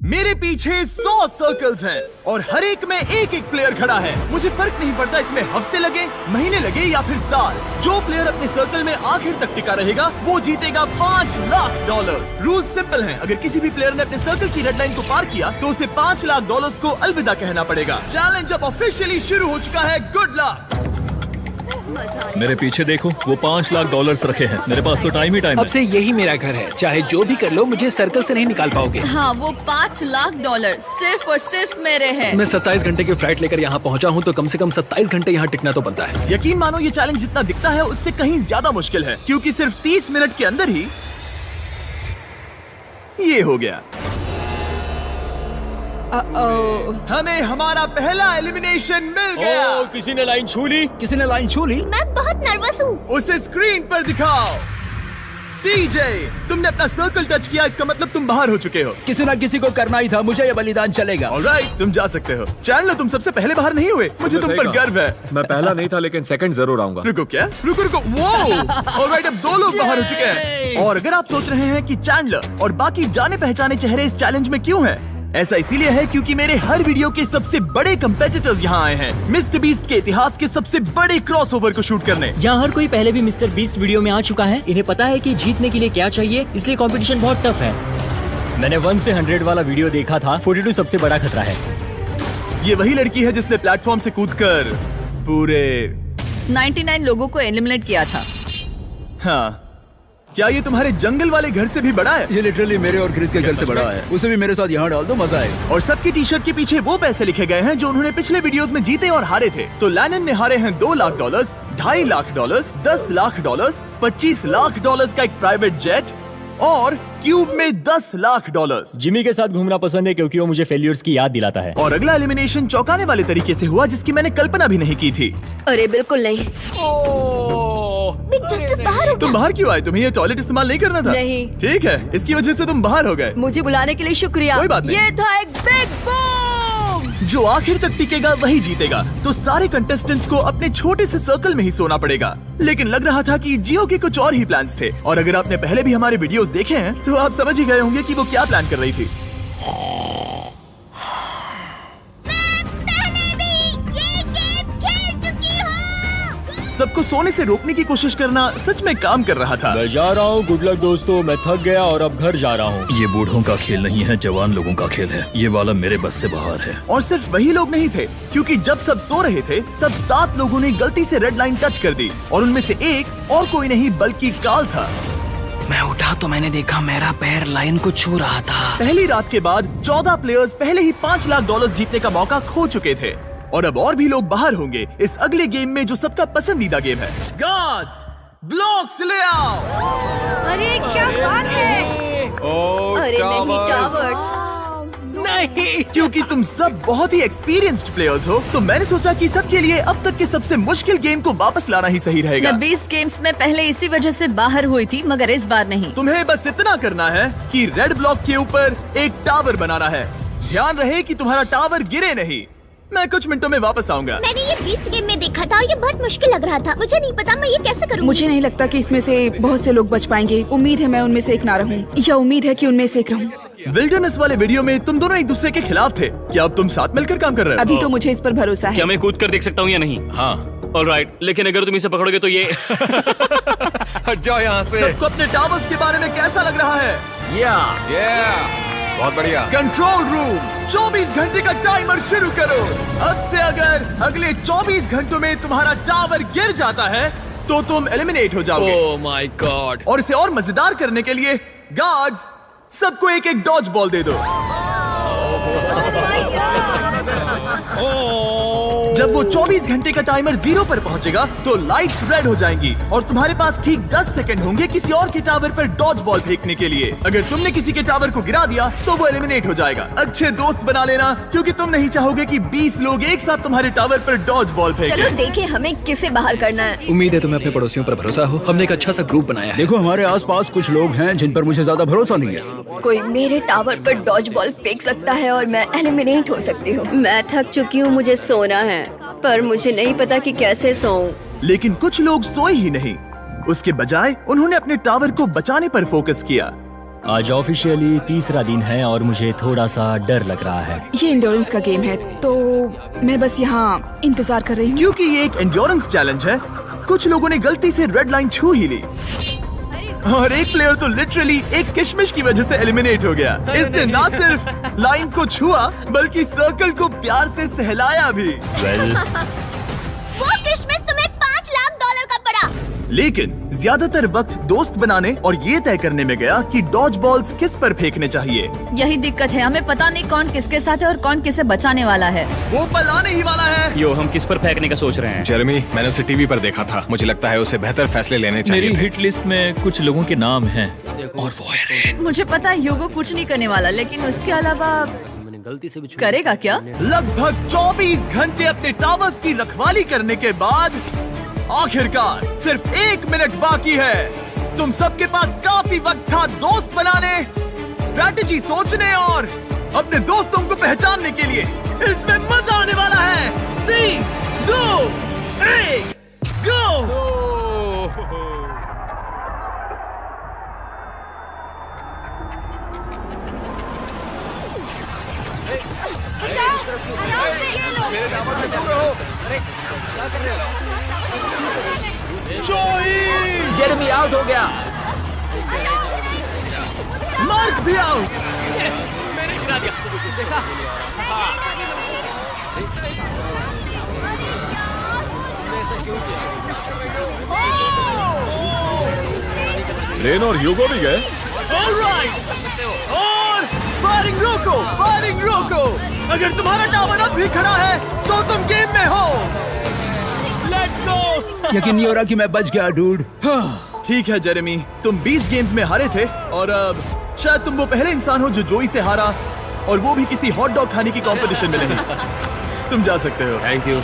मेरे पीछे 100 सर्कल्स हैं और हर एक में एक एक प्लेयर खड़ा है। मुझे फर्क नहीं पड़ता इसमें हफ्ते लगे, महीने लगे या फिर साल। जो प्लेयर अपने सर्कल में आखिर तक टिका रहेगा वो जीतेगा $5 लाख। रूल सिंपल हैं। अगर किसी भी प्लेयर ने अपने सर्कल की रेड लाइन को पार किया तो उसे $5 लाख को अलविदा कहना पड़ेगा। चैलेंज अब ऑफिशियली शुरू हो चुका है। Good luck. मेरे पीछे देखो, वो $5 लाख रखे हैं। मेरे पास तो टाइम ही टाइम है। अब से यही मेरा घर है। चाहे जो भी कर लो, मुझे सर्कल से नहीं निकाल पाओगे। हाँ, वो $5 लाख सिर्फ और सिर्फ मेरे हैं। मैं 27 घंटे की फ्लाइट लेकर यहाँ पहुँचा हूँ, तो कम से कम 27 घंटे यहाँ टिकना तो बनता है। यकीन मानो ये चैलेंज जितना दिखता है उससे कहीं ज्यादा मुश्किल है, क्योंकि सिर्फ 30 मिनट के अंदर ही ये हो गया। हमें हमारा पहला एलिमिनेशन मिल गया। किसी ने लाइन छू ली। किसी ने लाइन छू ली। मैं बहुत नर्वस हूँ। उसे स्क्रीन पर दिखाओ। टीजे, तुमने अपना सर्कल टच किया, इसका मतलब तुम बाहर हो चुके हो। किसी ना किसी को करना ही था, मुझे ये बलिदान चलेगा। ऑलराइट, तुम जा सकते हो। चैनलर, तुम सबसे पहले बाहर नहीं हुए, मुझे तुम पर गर्व है। मैं पहला नहीं था, लेकिन सेकंड जरूर आऊंगा। रुको, क्या? रुको। वो ऑलराइट, अब 2 लोग बाहर हो चुके हैं। और अगर आप सोच रहे हैं कि चैनलर और बाकी जाने पहचाने चेहरे इस चैलेंज में क्यों हैं? ऐसा इसीलिए है क्योंकि मेरे हर वीडियो के सबसे बड़े कंपेटिटर्स यहाँ आए हैं, मिस्टर बीस्ट के इतिहास के सबसे बड़े क्रॉसओवर को शूट करने। यहाँ हर कोई पहले भी मिस्टर बीस्ट वीडियो में आ चुका है। इन्हें पता है कि जीतने के लिए क्या चाहिए, इसलिए कंपटीशन बहुत टफ है। मैंने 1 से 100 वाला वीडियो देखा था। 42 सबसे बड़ा खतरा है। ये वही लड़की है जिसने प्लेटफॉर्म से कूदकर पूरे 99 लोगों को एलिमिनेट किया था। हाँ, क्या ये तुम्हारे जंगल वाले घर से भी बड़ा है? ये लिटरली मेरे और क्रिस के घर से बड़ा है। उसे भी मेरे साथ यहाँ डाल दो, मजा आएगा। और सबकी टी शर्ट के पीछे वो पैसे लिखे गए हैं जो उन्होंने पिछले वीडियोस में जीते और हारे थे। तो लैनन ने हारे हैं $2 लाख, $2.5 लाख, $10 लाख, $25 लाख का एक प्राइवेट जेट और क्यूब में $10 लाख। जिमी के साथ घूमना पसंद है क्योंकि वो मुझे फेलियर्स की याद दिलाता है। और अगला एलिमिनेशन चौंकाने वाले तरीके से हुआ, जिसकी मैंने कल्पना भी नहीं की थी। अरे बिल्कुल नहीं। बिग जस्टिस बाहर हो तुम गया। बाहर क्यों आए? तुम्हें ये टॉयलेट इस्तेमाल नहीं करना था? नहीं। ठीक है, इसकी वजह से तुम बाहर हो गए। मुझे बुलाने के लिए शुक्रिया। कोई बात नहीं। ये था एक बिग बूम। जो आखिर तक टिकेगा वही जीतेगा। तो सारे कंटेस्टेंट्स को अपने छोटे से सर्कल में ही सोना पड़ेगा। लेकिन लग रहा था कि जियो के कुछ और ही प्लान्स थे। और अगर आपने पहले भी हमारे वीडियोस देखे हैं तो आप समझ ही गए होंगे कि वो क्या प्लान कर रही थी। सबको सोने से रोकने की कोशिश करना सच में काम कर रहा था। मैं जा रहा हूँ। गुड लक दोस्तों, मैं थक गया और अब घर जा रहा हूँ। ये बूढ़ों का खेल नहीं है, जवान लोगों का खेल है। ये वाला मेरे बस से बाहर है। और सिर्फ वही लोग नहीं थे, क्योंकि जब सब सो रहे थे तब 7 लोगों ने गलती से रेड लाइन टच कर दी। और उनमें से एक और कोई नहीं बल्कि काल था। मैं उठा तो मैंने देखा मेरा पैर लाइन को छू रहा था। पहली रात के बाद 14 प्लेयर्स पहले ही $5 लाख जीतने का मौका खो चुके थे। और अब और भी लोग बाहर होंगे इस अगले गेम में, जो सबका पसंदीदा गेम है। गार्ड्स, ब्लॉक्स ले आओ। अरे क्या बात है। अरे नहीं, टावर्स नहीं। क्योंकि तुम सब बहुत ही एक्सपीरियंस्ड प्लेयर्स हो, तो मैंने सोचा कि सबके लिए अब तक के सबसे मुश्किल गेम को वापस लाना ही सही रहेगा। मैं 20 गेम्स में पहले इसी वजह से बाहर हुई थी, मगर इस बार नहीं। तुम्हें बस इतना करना है कि रेड ब्लॉक के ऊपर एक टावर बनाना है। ध्यान रहे कि तुम्हारा टावर गिरे नहीं। मैं कुछ मिनटों में वापस आऊंगा। मैंने ये बीस्ट गेम में देखा था और ये बहुत मुश्किल लग रहा था। मुझे नहीं पता मैं ये कैसे करूँगी। मुझे नहीं लगता कि इसमें से बहुत से लोग बच पाएंगे। उम्मीद है मैं उनमें से एक ना रहूं, या उम्मीद है कि उनमें से एक रहूं। विल्डरनेस वाले वीडियो में तुम दोनों एक दूसरे के खिलाफ थे। क्या अब तुम साथ मिलकर काम कर रहे हो? अभी तो मुझे इस पर भरोसा है। क्या मैं कूद कर देख सकता हूँ या नहीं? हाँ। ऑलराइट, लेकिन अगर तुम इसे पकड़ोगे तो ये हट जाओ यहाँ से। सबको अपने टावर्स के बारे में कैसा लग रहा है? बहुत बढ़िया। कंट्रोल रूम, 24 घंटे का टाइमर शुरू करो। अब से अगर अगले 24 घंटों में तुम्हारा टावर गिर जाता है तो तुम एलिमिनेट हो जाओगे। ओह माय गॉड। और इसे और मजेदार करने के लिए गार्ड्स, सबको एक एक डॉज बॉल दे दो। जब वो 24 घंटे का टाइमर 0 पर पहुंचेगा तो लाइट्स रेड हो जाएंगी और तुम्हारे पास ठीक 10 सेकंड होंगे किसी और के टावर पर डॉज बॉल फेंकने के लिए। अगर तुमने किसी के टावर को गिरा दिया तो वो एलिमिनेट हो जाएगा। अच्छे दोस्त बना लेना, क्योंकि तुम नहीं चाहोगे कि 20 लोग एक साथ तुम्हारे टावर पर डॉज बॉल फेंकें। चलो देखें हमें किसे बाहर करना है। उम्मीद है तुम्हें अपने पड़ोसियों पर भरोसा हो। हमने एक अच्छा सा ग्रुप बनाया है। देखो हमारे आसपास कुछ लोग हैं जिन पर मुझे ज्यादा भरोसा नहीं है। कोई मेरे टावर पर डॉज बॉल फेंक सकता है और मैं एलिमिनेट हो सकती हूँ। मैं थक चुकी हूँ, मुझे सोना है, पर मुझे नहीं पता कि कैसे सोऊं। लेकिन कुछ लोग सोए ही नहीं। उसके बजाय उन्होंने अपने टावर को बचाने पर फोकस किया। आज ऑफिशियली तीसरा दिन है और मुझे थोड़ा सा डर लग रहा है। ये इंड्योरेंस का गेम है तो मैं बस यहाँ इंतजार कर रही हूँ। क्योंकि ये एक एंड्योरेंस चैलेंज है, कुछ लोगों ने गलती से रेड लाइन छू ही ली और एक प्लेयर तो लिटरली एक किशमिश की वजह से एलिमिनेट हो गया। इसने ना सिर्फ लाइन को छुआ बल्कि सर्कल को प्यार से सहलाया भी। वो किशमिश तुम्हें $5 लाख का पड़ा। लेकिन ज्यादातर वक्त दोस्त बनाने और ये तय करने में गया कि डॉज बॉल्स किस पर फेंकने चाहिए। यही दिक्कत है, हमें पता नहीं कौन किसके साथ है और कौन किसे बचाने वाला है। वो पल आने ही वाला है। यो, हम किस पर फेंकने का सोच रहे हैं? जेरेमी, मैंने उसे टीवी पर देखा था। मुझे लगता है उसे बेहतर फैसले लेने चाहिए मेरी थे। हिट लिस्ट में कुछ लोगों के नाम हैं और वो है रेन। मुझे पता है ह्यूगो कुछ नहीं करने वाला, लेकिन उसके अलावा गलती से भी करेगा क्या? लगभग 24 घंटे अपने टावर्स की रखवाली करने के बाद आखिरकार सिर्फ 1 मिनट बाकी है। तुम सबके पास काफी वक्त था दोस्त बनाने, स्ट्रैटेजी सोचने और अपने दोस्तों को पहचानने के लिए। इसमें मजा आने वाला है। 3, 2, 1, गो! जेरेमी आउट हो गया। मार्क भी आउट। रेन और ह्यूगो भी गए। ऑलराइट, और फायरिंग रोको, फायरिंग रोको। अगर तुम्हारा टावर अब भी खड़ा है तो तुम गेम में हो। Let's go. यकीन नहीं हो रहा कि मैं बच गया डूड। ठीक है जेरेमी, तुम 20 गेम्स में हारे थे और अब शायद तुम वो पहले इंसान हो जो जोई से हारा, और वो भी किसी हॉट डॉग खाने की कंपटीशन में नहीं। तुम जा सकते हो। Thank you.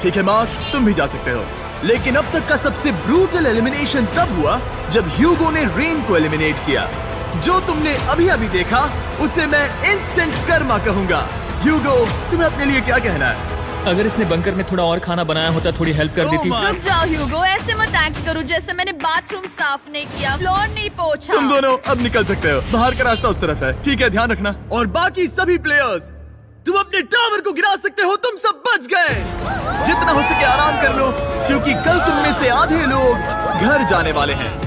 ठीक है मार्क, तुम भी जा सकते हो। लेकिन अब तक का सबसे ब्रूटल एलिमिनेशन तब हुआ जब ह्यूगो ने रेन को एलिमिनेट किया। जो तुमने अभी अभी देखा उसे मैं इंस्टेंट कर्मा कहूंगा। ह्यूगो, तुम्हें अपने लिए क्या कहना है? अगर इसने बंकर में थोड़ा और खाना बनाया होता थोड़ी हेल्प कर देती। रुक जाओ ह्यूगो, ऐसे मत एक्ट करो जैसे मैंने बाथरूम साफ नहीं किया, फ्लोर नहीं पोंछा। तुम दोनों अब निकल सकते हो। बाहर का रास्ता उस तरफ है। ठीक है, ध्यान रखना। और बाकी सभी प्लेयर्स, तुम अपने टावर को गिरा सकते हो। तुम सब बच गए। जितना हो सके आराम कर लो, क्योंकि कल तुम में से आधे लोग घर जाने वाले हैं।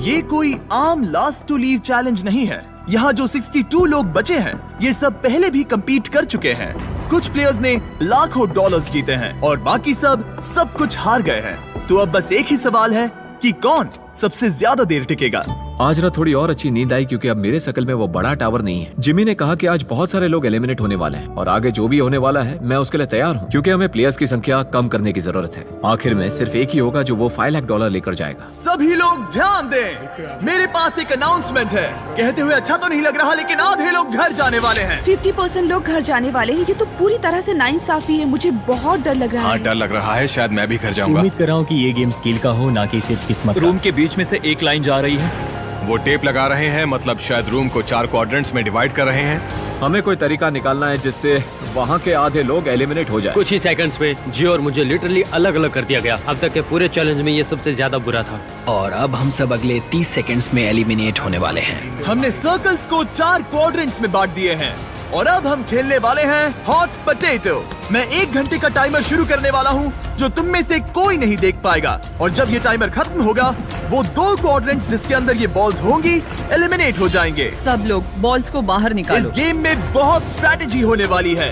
ये कोई आम लास्ट टू लीव चैलेंज नहीं है। यहाँ जो 62 लोग बचे हैं, ये सब पहले भी compete कर चुके हैं। कुछ प्लेयर्स ने लाखों डॉलर्स जीते हैं और बाकी सब कुछ हार गए हैं। तो अब बस एक ही सवाल है कि कौन सबसे ज्यादा देर टिकेगा। आज रात थोड़ी और अच्छी नींद आई क्योंकि अब मेरे सर्कल में वो बड़ा टावर नहीं है। जिमी ने कहा कि आज बहुत सारे लोग एलिमिनेट होने वाले हैं और आगे जो भी होने वाला है मैं उसके लिए तैयार हूँ, क्योंकि हमें प्लेयर्स की संख्या कम करने की जरूरत है। आखिर में सिर्फ एक ही होगा जो वो $5 लाख लेकर जाएगा। सभी लोग ध्यान दें, मेरे पास एक अनाउंसमेंट है। कहते हुए अच्छा तो नहीं लग रहा, लेकिन आधे लोग घर जाने वाले हैं। 50% लोग घर जाने वाले हैं। ये तो पूरी तरह से नाइंसाफी है। मुझे बहुत डर लग रहा हाँ, है। डर लग रहा है। शायद मैं भी घर जाऊंगा। उम्मीद कर रहा हूँ कि ये गेम स्किल का हो, ना कि सिर्फ किस्मत का। रूम के बीच में से एक लाइन जा रही है। वो टेप लगा रहे हैं, मतलब शायद रूम को 4 क्वाड्रेंट्स में डिवाइड कर रहे हैं। हमें कोई तरीका निकालना है जिससे वहाँ के आधे लोग एलिमिनेट हो जाए। कुछ ही सेकंड्स में जी और मुझे लिटरली अलग अलग कर दिया गया। अब तक के पूरे चैलेंज में ये सबसे ज्यादा बुरा था। और अब हम सब अगले 30 सेकंड्स में एलिमिनेट होने वाले हैं। हमने सर्कल्स को 4 क्वाड्रेंट्स में बांट दिए हैं और अब हम खेलने वाले हैं हॉट पोटैटो। मैं 1 घंटे का टाइमर शुरू करने वाला हूँ जो तुम में से कोई नहीं देख पाएगा, और जब ये टाइमर खत्म होगा वो 2 क्वाड्रेंट्स जिसके अंदर ये बॉल्स होंगी एलिमिनेट हो जाएंगे। सब लोग बॉल्स को बाहर इस निकालो। गेम में बहुत स्ट्रैटेजी होने वाली है।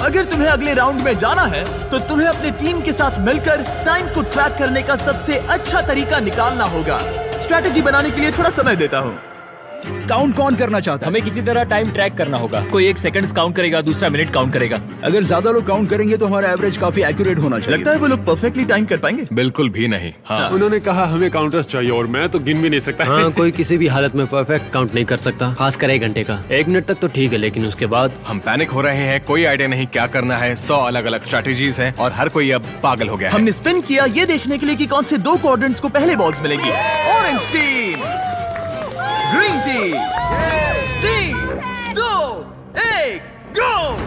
अगर तुम्हें अगले राउंड में जाना है तो तुम्हें अपने टीम के साथ मिलकर टाइम को ट्रैक करने का सबसे अच्छा तरीका निकालना होगा। स्ट्रैटेजी बनाने के लिए थोड़ा समय देता हूँ। काउंट कौन करना चाहता है? हमें किसी तरह टाइम ट्रैक करना होगा। कोई 1 सेकंड्स काउंट करेगा, दूसरा मिनट काउंट करेगा। अगर ज्यादा लोग काउंट करेंगे तो हमारा एवरेज काफी एक्यूरेट होना चाहिए। लगता है वो लोग परफेक्टली टाइम कर पाएंगे। बिल्कुल भी नहीं। हाँ, उन्होंने कहा हमें काउंटर्स चाहिए और मैं तो गिन भी नहीं सकता। हाँ, कोई किसी भी हालत में परफेक्ट काउंट नहीं कर सकता, खासकर 1 घंटे का। 1 मिनट तक तो ठीक है, लेकिन उसके बाद हम पैनिक हो रहे हैं। कोई आइडिया नहीं क्या करना है। 100 अलग अलग स्ट्रैटेजीज हैं और हर कोई अब पागल हो गया है। हमने स्पिन किया ये देखने के लिए कि कौन से 2 क्वाड्रेंट्स को पहले बॉल्स मिलेंगी। Orange team, green team. 3, 2, 1, गो।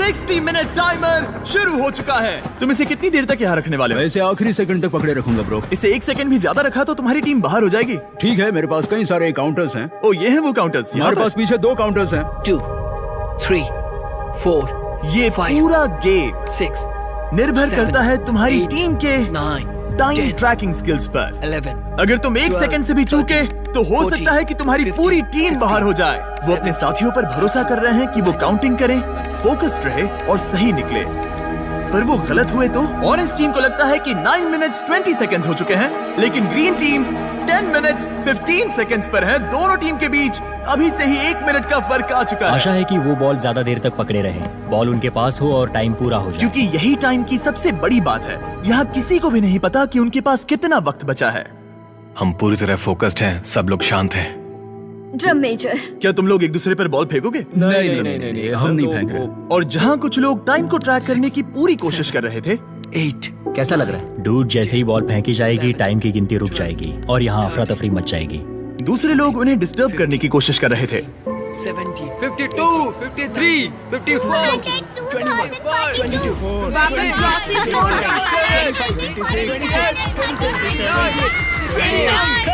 60 मिनट टाइमर शुरू हो चुका है। तुम इसे कितनी देर तक यहाँ रखने वाले हो? मैं इसे आखिरी सेकंड तक पकड़े रखूंगा ब्रो। इसे 1 सेकंड भी ज्यादा रखा तो तुम्हारी टीम बाहर हो जाएगी। ठीक है, मेरे पास कई सारे काउंटर्स हैं। ओ ये हैं वो काउंटर्स। हमारे पास पीछे 2 काउंटर्स हैं। 2, 3, 4, ये 5, पूरा गेम 6 निर्भर 7, करता है तुम्हारी 8, टीम के 9, टाइम 10, ट्रैकिंग स्किल्स पर। 11। अगर तुम 1 सेकंड से भी चूके तो हो 14, सकता है कि तुम्हारी 15, पूरी टीम बाहर हो जाए। वो 7, अपने साथियों पर भरोसा कर रहे हैं कि वो काउंटिंग करें, फोकस्ड रहे और सही निकले, पर वो गलत हुए तो? ऑरेंज टीम को लगता है कि 9 मिनट्स 20 सेकंड्स हो चुके हैं, लेकिन ग्रीन टीम 10 मिनट्स 15 सेकंड्स पर है। दोनों टीम के बीच अभी से ही 1 मिनट का फर्क आ चुका है। आशा है कि वो बॉल ज्यादा देर तक पकड़े रहे, बॉल उनके पास हो और टाइम पूरा हो जाए। क्योंकि यही टाइम की सबसे बड़ी बात है। यहाँ किसी को भी नहीं पता कि उनके पास कितना वक्त बचा है। हम पूरी तरह फोकस्ड हैं, सब लोग शांत हैं। ड्रम मेजर, क्या तुम लोग एक दूसरे पर बॉल फेंकोगे? नहीं, हम नहीं फेंक रहे। और जहाँ कुछ लोग टाइम को ट्रैक करने की पूरी कोशिश कर रहे थे, 8। कैसा लग रहा है? डूड, जैसे ही बॉल फेंकी जाएगी टाइम की गिनती रुक जाएगी और यहाँ अफरा तफरी मच जाएगी। दूसरे लोग उन्हें डिस्टर्ब करने की कोशिश कर रहे थे। 70, 52, 53, 54,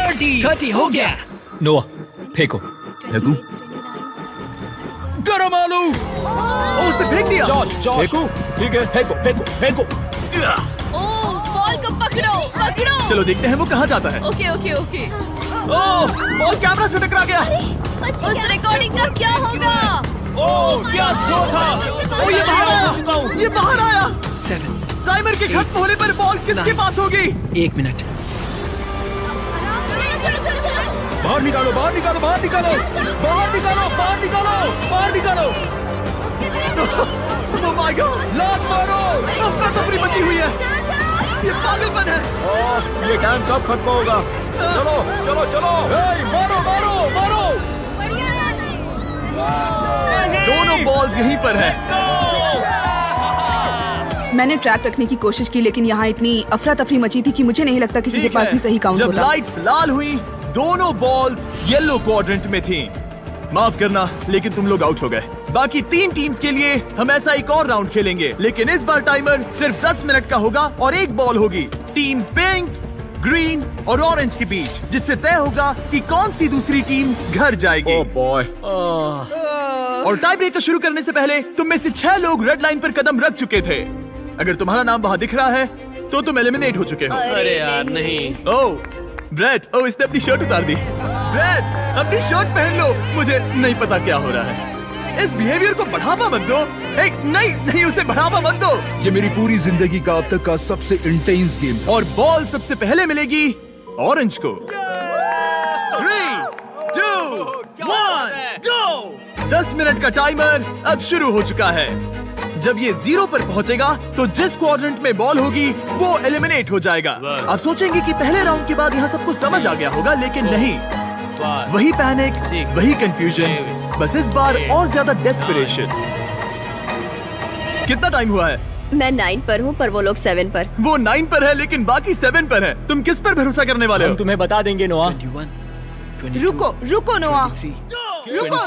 21, 30 हो गया। नोआ फेंको। फेंकूं? गरम आलू। ओ, उसने फेंक दिया। फेंकू? ठीक है, फेंको। ओ, बॉल को पकड़ो। चलो देखते हैं वो कहाँ जाता है। ओके। ओह, बॉल कैमरा से टकरा गया। उस रिकॉर्डिंग का क्या होगा? क्या थ्रो था? ओ, ये बाहर आया। 7। टाइमर के खत्म होने पर बॉल किसके पास होगी? 1 मिनट। चलो। बाहर निकालो। Oh my God! लात मारो। अफरा तफरी मची हुई है। ये पागलपन है। ये टाइम कब खत्म होगा? चलो। मारो। दोनों बॉल्स यहीं पर हैं। मैंने ट्रैक रखने की कोशिश की, लेकिन यहाँ इतनी अफरा तफरी मची थी कि मुझे नहीं लगता किसी के ठीक पास है। भी सही काउंट जब होता। लाइट्स लाल हुई, दोनों बॉल्स येलो क्वाड्रेंट में थीं। माफ करना, लेकिन तुम लोग आउट हो गए। बाकी 3 टीम्स के लिए हम ऐसा एक और राउंड खेलेंगे, लेकिन इस बार टाइमर सिर्फ 10 मिनट का होगा और 1 बॉल होगी टीम पिंक, ग्रीन और ऑरेंज के बीच, जिससे तय होगा कि कौन सी दूसरी टीम घर जाएगी। Oh boy. और टाई ब्रेकर शुरू करने से पहले तुम में से 6 लोग रेड लाइन पर कदम रख चुके थे। अगर तुम्हारा नाम वहां दिख रहा है तो तुम एलिमिनेट हो चुके हो। अरे यार नहीं। ओह ब्रेट, ओह इसने अपनी शर्ट उतार दी। ब्रेट, अपनी शर्ट पहन लो। मुझे नहीं पता क्या हो रहा है। इस बिहेवियर को बढ़ावा मत दो। नहीं, उसे बढ़ावा मत दो। ये मेरी पूरी जिंदगी का अब तक का सबसे इंटेंस गेम था। और बॉल सबसे पहले मिलेगी ऑरेंज को। 3, 2, 1, गो। 10 मिनट का टाइमर अब शुरू हो चुका है। जब ये 0 पर पहुंचेगा तो जिस क्वाड्रेंट में बॉल होगी वो एलिमिनेट हो जाएगा। आप सोचेंगे कि पहले राउंड के बाद यहाँ सब कुछ समझ आ गया होगा, लेकिन नहीं। वही पैनिक, वही कंफ्यूजन, बस इस बार और ज्यादा डेस्परेशन। कितना टाइम हुआ है? मैं 9 पर हूँ, पर वो लोग 7 पर। वो 9 पर है लेकिन बाकी 7 पर है। तुम किस पर भरोसा करने वाले हो? हम तुम्हें बता देंगे नोआ। 21, 22, रुको नोआ। 23। रुको।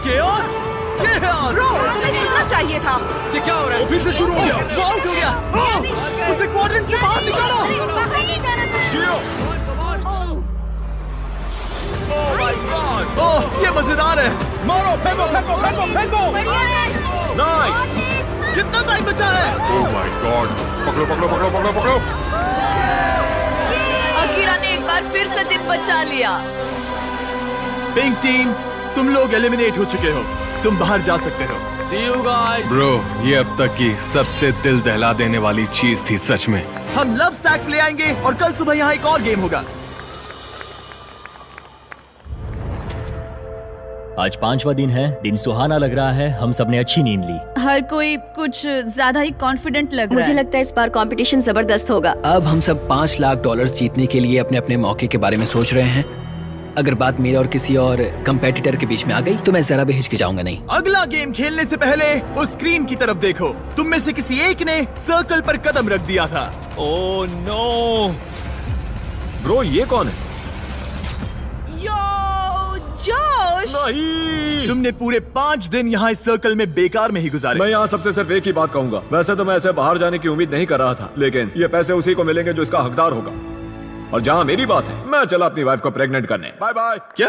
केओस? ब्रो, तुम्हें सुनना चाहिए था। ये क्या हो रहा है? फिर से शुरू हो गया। वो आउट हो गया। उसे क्वाड्रेंट से बाहर निकालो। ओह, ये मजेदार है। मारो, फेंको। नाइस। कितना टाइम बचा है? Oh my God. पकड़ो। अकीरा ने एक बार फिर से दिन बचा लिया। पिंक टीम, तुम लोग एलिमिनेट हो चुके हो। तुम बाहर जा सकते हो। See you guys. ब्रो, ये अब तक की सबसे दिल दहला देने वाली चीज थी सच में। हम लव सैक्स ले आएंगे और कल सुबह यहाँ एक और गेम होगा। आज 5वां दिन है, दिन सुहाना लग रहा है। हम सब ने अच्छी नींद ली। हर कोई कुछ ज्यादा ही कॉन्फिडेंट लग रहा मुझे है। लगता है इस बार कंपटीशन जबरदस्त होगा। अब हम सब $5 लाख जीतने के लिए अपने अपने मौके के बारे में सोच रहे हैं। अगर बात मेरे और किसी और कंपेटिटर के बीच में आ गई तो मैं जरा भी हिचकिचाऊंगा नहीं। अगला गेम खेलने से पहले उस स्क्रीन की तरफ देखो। तुम में से किसी एक ने सर्कल पर कदम रख दिया था। Oh no. ब्रो ये कौन है? जो जोश। तुमने पूरे 5 दिन यहाँ इस सर्कल में बेकार में ही गुजारे। मैं यहाँ सबसे सिर्फ एक ही बात कहूंगा, वैसे तो मैं ऐसे बाहर जाने की उम्मीद नहीं कर रहा था, लेकिन ये पैसे उसी को मिलेंगे जो इसका हकदार होगा। और जहाँ मेरी बात है, मैं चला अपनी वाइफ को प्रेग्नेंट करने। Bye bye. क्या?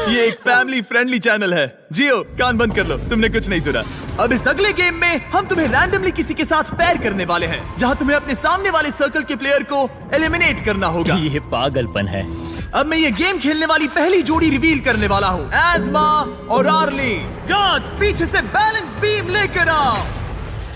ये एक फैमिली फ्रेंडली चैनल है। जियो, कान बंद कर लो, तुमने कुछ नहीं सुना। अब इस अगले गेम में हम तुम्हें रैंडमली किसी के साथ पैर करने वाले हैं, जहाँ तुम्हें अपने सामने वाले सर्कल के प्लेयर को एलिमिनेट करना होगा। ये पागलपन है। अब मैं ये गेम खेलने वाली पहली जोड़ी रिवील करने वाला हूँ, एज़मा और आर्ली। गार्ड्स, पीछे से बैलेंस बीम लेकर आओ।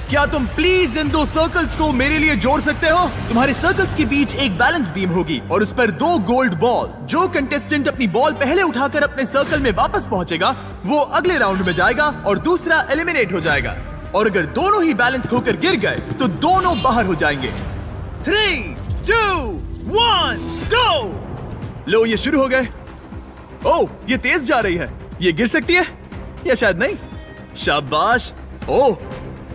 क्या तुम प्लीज इन 2 सर्कल्स को मेरे लिए जोड़ सकते हो? तुम्हारे सर्कल्स के बीच एक बैलेंस बीम होगी और उस पर 2 गोल्ड बॉल। जो कंटेस्टेंट अपनी बॉल पहले उठाकर अपने सर्कल में वापस पहुंचेगा, वो अगले राउंड में जाएगा और दूसरा एलिमिनेट हो जाएगा। और अगर दोनों ही बैलेंस होकर गिर गए तो दोनों बाहर हो जाएंगे। 3, 2, 1, गो। लो, ये शुरू हो गए। ओह, ये तेज जा रही है। ये गिर सकती है या शायद नहीं। शाबाश। ओह,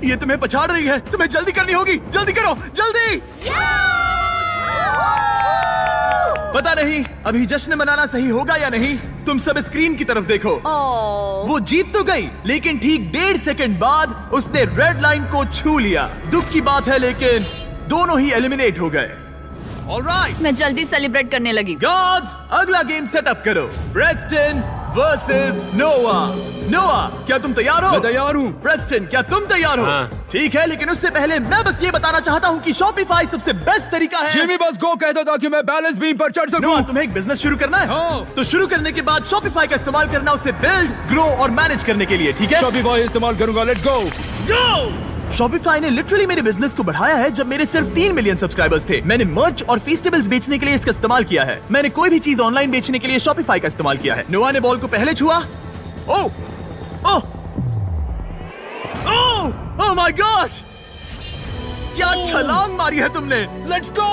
ये तुम्हें पछाड़ रही है। तुम्हें जल्दी करनी होगी। जल्दी करो, जल्दी। पता नहीं अभी जश्न मनाना सही होगा या नहीं। तुम सब स्क्रीन की तरफ देखो। वो जीत तो गई, लेकिन ठीक 1.5 सेकंड बाद उसने रेड लाइन को छू लिया। दुख की बात है, लेकिन दोनों ही एलिमिनेट हो गए। ऑलराइट, मैं जल्दी सेलिब्रेट करने लगी। गॉड्स, अगला गेम सेटअप करो। प्रेस्टन वर्सेस नोआ। नोआ, क्या तुम तैयार हो? मैं तैयार हूँ। प्रेस्टन, क्या तुम तैयार हो? हाँ। ठीक है, लेकिन उससे पहले मैं बस ये बताना चाहता हूँ कि शॉपिफाई सबसे बेस्ट तरीका है। जिमी बस गो कह दो ताकि मैं बैलेंस बीम पर चढ़ सकूं। नोआ, तुम्हें एक बिजनेस शुरू करना है। हाँ। तो शुरू करने के बाद शॉपिफाई का इस्तेमाल करना, उसे बिल्ड, ग्रो और मैनेज करने के लिए, ठीक है? शॉपिफाई इस्तेमाल करूंगा। Let's go. शॉपिफाई ने लिटरली मेरे बिजनेस को बढ़ाया है। जब मेरे सिर्फ 3 मिलियन सब्सक्राइबर्स थे, मैंने मर्च और फेस्टिवल्स बेचने के लिए इसका इस्तेमाल किया है। मैंने कोई भी चीज ऑनलाइन बेचने के लिए शॉपिफाई का इस्तेमाल किया है। नोआ ने बॉल को पहले छुआ। ओह, ओह, ओह, ओह माय गॉश, क्या छलांग मारी है तुमने। Let's go.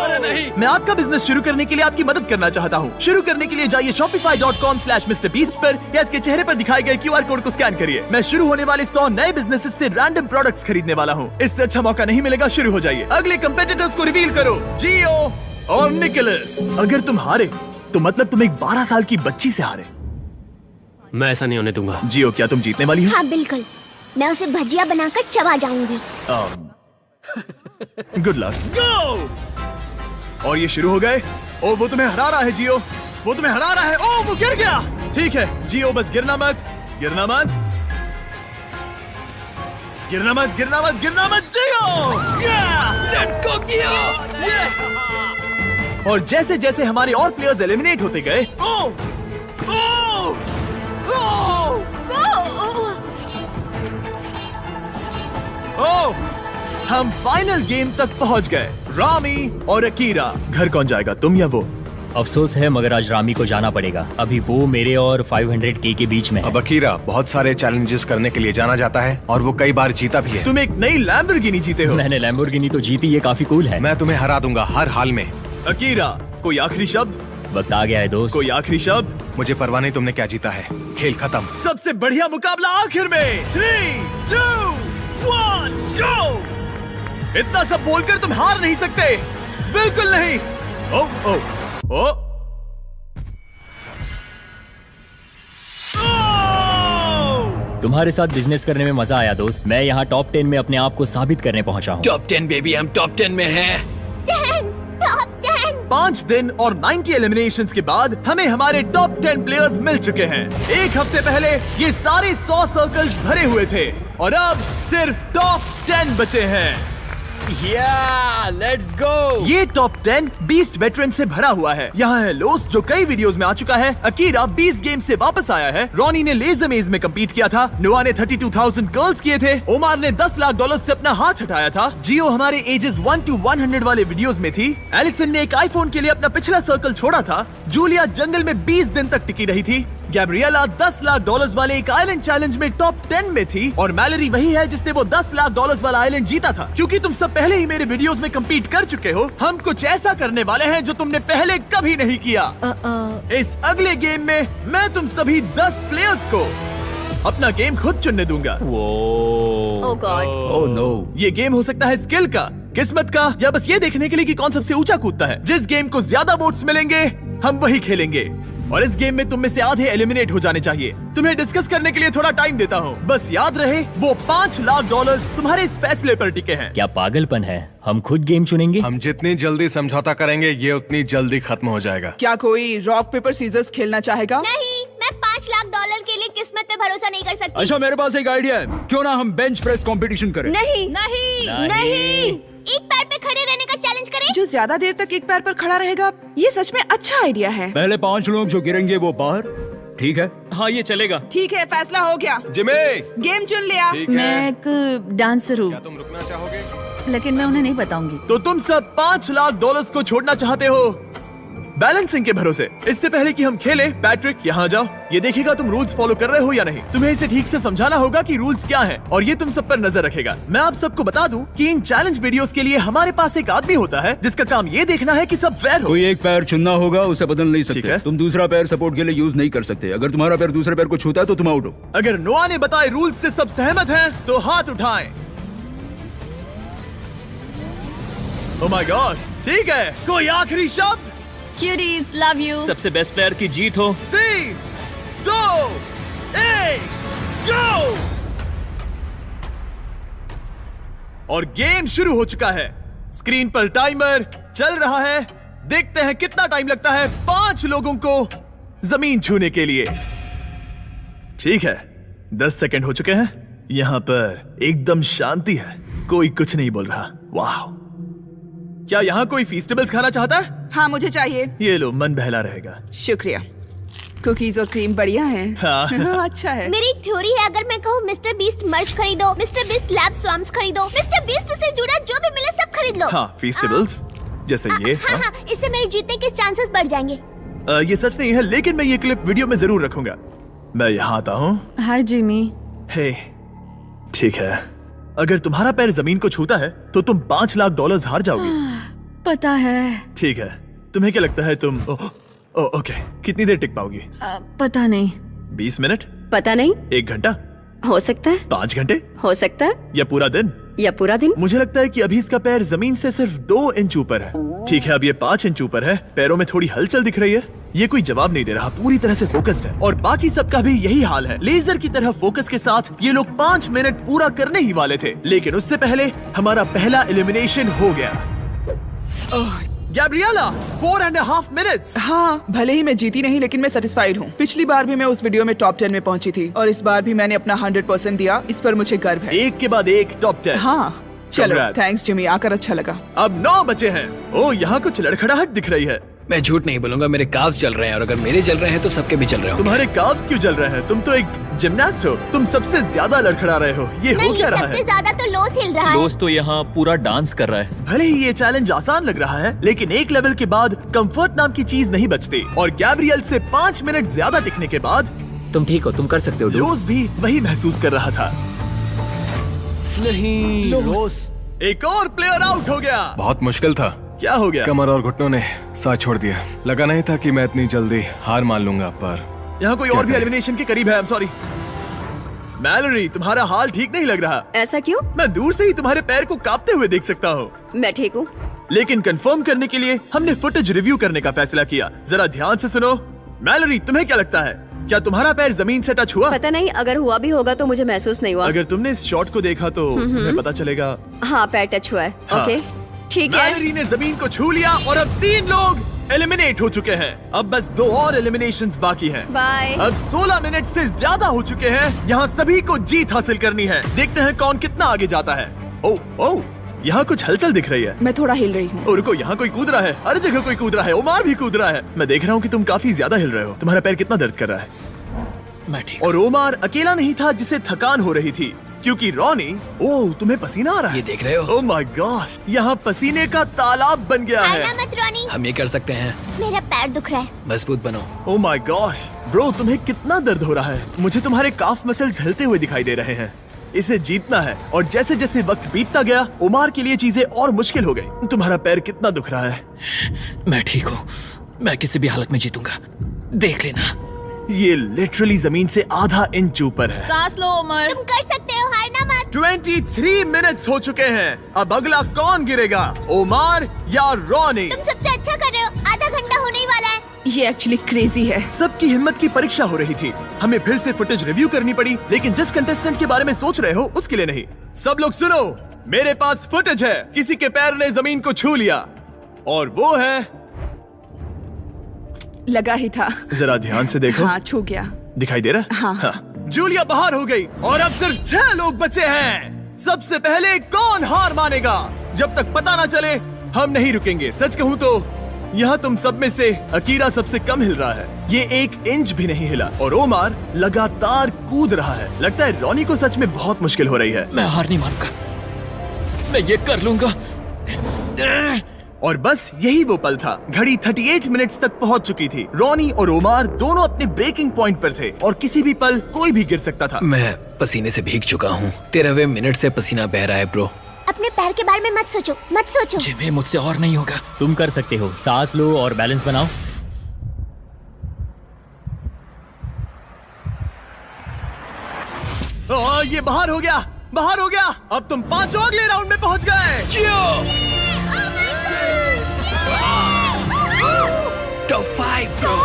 अरे नहीं। मैं आपका बिजनेस शुरू करने के लिए आपकी मदद करना चाहता हूँ। शुरू करने के लिए जाइए shopify.com/MrBeast पर या इसके चेहरे पर दिखाए गए QR कोड को स्कैन करिए। मैं शुरू होने वाले 100 नए बिजनेसेस से रैंडम प्रोडक्ट्स खरीदने वाला हूँ। इससे अच्छा मौका नहीं मिलेगा। शुरू हो जाइए। अगले कंपेटिटर्स को रिवील करो, जियो और निकोलस। अगर तुम हारे तो मतलब तुम एक 12 साल की बच्ची से हारे। मैं ऐसा नहीं होने दूंगा। जियो, क्या तुम जीतने वाली हो? हाँ बिल्कुल, मैं उसे भजिया बनाकर चबा जाऊंगी। Good luck. गो। और ये शुरू हो गए। ओ, वो तुम्हें हरा रहा है जियो, वो तुम्हें हरा रहा है। ओ, वो गिर गया। ठीक है जियो, बस गिरना मत, गिरना मत, गिरना मत, गिरना मत, गिरना मत। जियो, लेट्स गो किया। और जैसे जैसे हमारे और प्लेयर्स एलिमिनेट होते गए, ओ, ओ, ओ, हम फाइनल गेम तक पहुंच गए। रामी और अकीरा। घर कौन जाएगा, तुम या वो? अफसोस है, मगर आज रामी को जाना पड़ेगा। अभी वो मेरे और 500K के बीच में है। अब अकीरा बहुत सारे चैलेंजेस करने के लिए जाना जाता है और वो कई बार जीता भी है। तुम एक नई लैम्बोर्गिनी जीते हो। मैंने लैम्बोर्गिनी तो जीती, ये काफी कूल है। मैं तुम्हें हरा दूंगा हर हाल में। अकीरा, कोई आखिरी शब्द? वक्त आ गया है दोस्त। कोई आखिरी शब्द? मुझे परवाह नहीं तुमने क्या जीता है। खेल खत्म। सबसे बढ़िया मुकाबला आखिर में। 3, 2, 1, गो। इतना सब बोलकर तुम हार नहीं सकते, बिल्कुल नहीं। ओ, ओ, ओ, तुम्हारे साथ बिजनेस करने में मजा आया दोस्त। मैं यहाँ टॉप 10 में अपने आप को साबित करने पहुंचा हूँ। टॉप 10 बेबी, हम टॉप 10 में हैं। 5 दिन और 90 एलिमिनेशंस के बाद हमें हमारे टॉप 10 प्लेयर्स मिल चुके हैं। एक हफ्ते पहले ये सारे 100 सर्कल्स भरे हुए थे और अब सिर्फ टॉप 10 बचे हैं। Let's go. ये टॉप 10 बीस्ट वेटरन से भरा हुआ है। यहाँ है लोस, जो कई वीडियोस में आ चुका है। अकीरा 20 गेम से वापस आया है। रॉनी ने लेजर मेज में कम्पीट किया था। नोआ ने 32,000 कर्ल्स किए थे। ओमार ने $10 लाख से अपना हाथ हटाया था। जियो हमारे एजेस 1 to 100 वाले वीडियोस में थी। एलिसन ने एक आईफोन के लिए अपना पिछला सर्कल छोड़ा था। जूलिया जंगल में 20 दिन तक टिकी रही थी। गैब्रिएला $10 लाख वाले एक आइलैंड चैलेंज में टॉप 10 में थी। और मैलरी वही है जिसने वो $10 लाख वाला आइलैंड जीता था। क्योंकि तुम सब पहले ही मेरे वीडियोस में कम्पीट कर चुके हो, हम कुछ ऐसा करने वाले हैं जो तुमने पहले कभी नहीं किया। इस अगले गेम में मैं तुम सभी 10 प्लेयर्स को अपना गेम खुद चुनने दूंगा। Oh God. Oh no. ये गेम हो सकता है स्किल का, किस्मत का, या बस ये देखने के लिए कि कौन सबसे ऊंचा कूदता है। जिस गेम को ज्यादा वोट्स मिलेंगे हम वही खेलेंगे। और इस गेम में तुम में से आधे एलिमिनेट हो जाने चाहिए। तुम्हें डिस्कस करने के लिए थोड़ा टाइम देता हूँ। बस याद रहे वो $5 लाख तुम्हारे इस फैसले पर टिके हैं। क्या पागलपन है? हम खुद गेम चुनेंगे। हम जितनी जल्दी समझौता करेंगे ये उतनी जल्दी खत्म हो जाएगा। क्या कोई रॉक पेपर सीजर्स खेलना चाहेगा? नहीं, मैं $5 लाख के लिए किस्मत पे भरोसा नहीं कर सकती। अच्छा, मेरे पास एक आइडिया है। क्यों ना हम बेंच प्रेस कंपटीशन करें? नहीं नहीं नहीं। एक पैर पे खड़े रहने का चैलेंज करें। जो ज्यादा देर तक एक पैर पर खड़ा रहेगा, ये सच में अच्छा आइडिया है। पहले 5 लोग जो गिरेंगे वो बाहर, ठीक है? हाँ, ये चलेगा। ठीक है, फैसला हो गया। जिमी, गेम चुन लिया। मैं एक डांसर हूँ, तुम रुकना चाहोगे? लेकिन मैं उन्हें नहीं बताऊंगी। तो तुम सब $5 लाख को छोड़ना चाहते हो बैलेंसिंग के भरोसे। इससे पहले कि हम खेले, पैट्रिक यहाँ जाओ। ये देखेगा तुम रूल्स फॉलो कर रहे हो या नहीं। तुम्हें इसे ठीक से समझाना होगा कि रूल्स क्या हैं, और ये तुम सब पर नजर रखेगा। मैं आप सबको बता दूं कि इन चैलेंज वीडियोस के लिए हमारे पास एक आदमी होता है जिसका काम ये देखना है कि सब फेयर हो। कोई एक पैर चुनना होगा, उसे बदल नहीं ठीक सकते। है। तुम दूसरा पैर सपोर्ट के लिए यूज नहीं कर सकते। अगर तुम्हारा पैर दूसरे पैर को छूता है तो तुम आउट हो। अगर नोआ ने बताए रूल्स से सब सहमत हैं तो हाथ उठाएं। ओह माय गॉश, ठीक है। कोई आखिरी शब्द? Cuties, love you. सबसे बेस्ट प्लेयर की जीत हो। 3, 2, 1, गो! और गेम शुरू हो चुका है। स्क्रीन पर टाइमर चल रहा है। देखते हैं कितना टाइम लगता है 5 लोगों को जमीन छूने के लिए। ठीक है, 10 सेकंड हो चुके हैं। यहां पर एकदम शांति है, कोई कुछ नहीं बोल रहा। वाह! क्या यहाँ कोई फीस्टेबल्स खाना चाहता है? हाँ, मुझे चाहिए। ये लो, मन बहला रहेगा। शुक्रिया। कुकीज और क्रीम बढ़िया हैं। हाँ। अच्छा है। मेरी एक थ्योरी है, अगर मैं कहूँ मिस्टर बीस्ट मर्च खरीदो, मिस्टर बीस्ट लैब स्वाम्स खरीदो, मिस्टर बीस्ट से जुड़ा जो भी मिले सब खरीद लो। हाँ, फीस्टेबल्स जैसे ये। हाँ, इससे मेरे जीतने के चांसेस बढ़ जाएंगे। ये सच नहीं है, लेकिन मैं ये क्लिप वीडियो में जरूर रखूंगा। मैं यहाँ आता हूँ। हाय जिमी। हे, ठीक है। अगर तुम्हारा पैर जमीन को छूता है तो तुम $5 लाख हार जाओगे। पता है। ठीक है, तुम्हें क्या लगता है तुम ओके, कितनी देर टिक पाओगी? पता नहीं। 20 मिनट? पता नहीं। 1 घंटा? हो सकता है। 5 घंटे? हो सकता है। या पूरा दिन? या पूरा दिन। मुझे लगता है कि अभी इसका पैर जमीन से सिर्फ 2 इंच ऊपर है। ठीक है, अब ये 5 इंच ऊपर है। पैरों में थोड़ी हलचल दिख रही है। ये कोई जवाब नहीं दे रहा, पूरी तरह से फोकस्ड है। और बाकी सबका भी यही हाल है। लेजर की तरह फोकस के साथ ये लोग 5 मिनट पूरा करने ही वाले थे, लेकिन उससे पहले हमारा पहला एलिमिनेशन हो गया। Gabriela, 4.5 minutes. हाँ, भले ही मैं जीती नहीं, लेकिन मैं सेटिस्फाइड हूँ। पिछली बार भी मैं उस वीडियो में टॉप 10 में पहुंची थी, और इस बार भी मैंने अपना 100% दिया। इस पर मुझे गर्व है। एक के बाद एक टॉप 10। हाँ, चलो, Congrats. थैंक्स जिमी, आकर अच्छा लगा। अब 9 बचे हैं। ओ, यहाँ कुछ लड़खड़ाहट दिख रही है। मैं झूठ नहीं बोलूंगा, मेरे काव्स चल रहे हैं, और अगर मेरे चल रहे हैं तो सबके भी चल रहे होंगे। तुम्हारे काव्स क्यों चल रहे हैं? तुम तो एक जिमनास्ट हो। तुम सबसे ज्यादा लड़खड़ा रहे हो। ये हो क्या रहा है? सबसे ज्यादा तो लोस हिल रहा है। लोस तो यहाँ पूरा डांस कर रहा है। भले ही ये चैलेंज आसान लग रहा है, लेकिन एक लेवल के बाद कंफर्ट नाम की चीज नहीं बचती। और गैब्रियल से 5 मिनट ज्यादा टिकने के बाद तुम ठीक हो, तुम कर सकते हो। लोस भी वही महसूस कर रहा था। नहीं, लोस। एक और प्लेयर आउट हो गया। बहुत मुश्किल था। क्या हो गया? कमर और घुटनों ने साथ छोड़ दिया। लगा नहीं था कि मैं इतनी जल्दी हार मान लूंगा, पर यहाँ कोई और भी एलिमिनेशन के करीब है। I'm sorry। मैलोरी, तुम्हारा हाल ठीक नहीं लग रहा। ऐसा क्यों? मैं दूर से ही तुम्हारे पैर को कांपते हुए देख सकता हूँ। मैं ठीक हूँ। लेकिन कंफर्म करने के लिए हमने फुटेज रिव्यू करने का फैसला किया। जरा ध्यान से सुनो। मैलोरी, तुम्हें क्या लगता है, क्या तुम्हारा पैर जमीन से टच हुआ? पता नहीं, अगर हुआ भी होगा तो मुझे महसूस नहीं हुआ। अगर तुमने इस शॉट को देखा तो तुम्हें पता चलेगा। हाँ, पैर टच हुआ है। हाँ। ओके, ठीक है। मैलोरी ने जमीन को छू लिया और अब 3 लोग एलिमिनेट हो चुके हैं। अब बस 2 और एलिमिनेशंस बाकी हैं। बाय। अब 16 मिनट से ज्यादा हो चुके हैं। यहाँ सभी को जीत हासिल करनी है। देखते हैं कौन कितना आगे जाता है। ओह, यहाँ कुछ हलचल दिख रही है। मैं थोड़ा हिल रही हूँ। रुको, यहाँ कोई कूद रहा है। हर जगह कोई कूद रहा है। ओमार भी कूद रहा है। मैं देख रहा हूँ कि तुम काफी ज्यादा हिल रहे हो। तुम्हारा पैर कितना दर्द कर रहा है? मैं ठीक। और ओमार अकेला नहीं था जिसे थकान हो रही थी, क्योंकि रॉनी, ओह, तुम्हें पसीना आ रहा है। ये देख रहे हो? ओह माय गॉश, यहाँ पसीने का तालाब बन गया है। आना मत रॉनी। हम ये कर सकते हैं। मेरा पैर दुख रहा है। मजबूत बनो। ओह माय गॉश, ब्रो, तुम्हें कितना दर्द हो रहा है? मुझे तुम्हारे काफ मसल्स हिलते हुए दिखाई दे रहे हैं। इसे जीतना है। और जैसे जैसे वक्त बीतता गया, ओमार के लिए चीजें और मुश्किल हो गई। तुम्हारा पैर कितना दुख रहा है? मैं ठीक हूँ, मैं किसी भी हालत में जीतूंगा, देख लेना। ये लिटरली जमीन से आधा इंच ऊपर है। सांस लो उमर। तुम कर सकते हो, हारना मत। 23 मिनट्स हो चुके हैं। अब अगला कौन गिरेगा, ओमार या रॉनी? तुम सबसे अच्छा कर रहे हो। आधा घंटा होने ही वाला है। ये एक्चुअली क्रेजी है। सबकी हिम्मत की परीक्षा हो रही थी। हमें फिर से फुटेज रिव्यू करनी पड़ी, लेकिन जिस कंटेस्टेंट के बारे में सोच रहे हो उसके लिए नहीं। सब लोग सुनो, मेरे पास फुटेज है। किसी के पैर ने जमीन को छू लिया और वो है, लगा ही था। जरा ध्यान से देखो। हाँ, छू गया। दिखाई दे रहा? हाँ। जूलिया बाहर हो गई और अब सिर्फ 6 लोग बचे हैं। सबसे पहले कौन हार मानेगा? जब तक पता ना चले हम नहीं रुकेंगे। सच कहूँ तो यहाँ तुम सब में से अकीरा सबसे कम हिल रहा है। ये 1 इंच भी नहीं हिला और ओमार लगातार कूद रहा है। लगता है रॉनी को सच में बहुत मुश्किल हो रही है। मैं हार नहीं मानूंगा, मैं ये कर लूंगा। और बस यही वो पल था। घड़ी 38 मिनट्स तक पहुंच चुकी थी। रॉनी और ओमार दोनों अपने ब्रेकिंग पॉइंट पर थे और किसी भी पल कोई भी गिर सकता था। मैं पसीने से भीग चुका हूँ। 13वें मिनट से पसीना बह रहा है ब्रो। अपने पैर के बारे में मत सोचो, मत सोचो। जिमी, मुझसे और नहीं होगा। तुम कर सकते हो। सांस लो और बैलेंस बनाओ। ये बाहर हो गया, बाहर हो गया। अब तुम 5 अगले राउंड में पहुंच गए। Top 5 bro,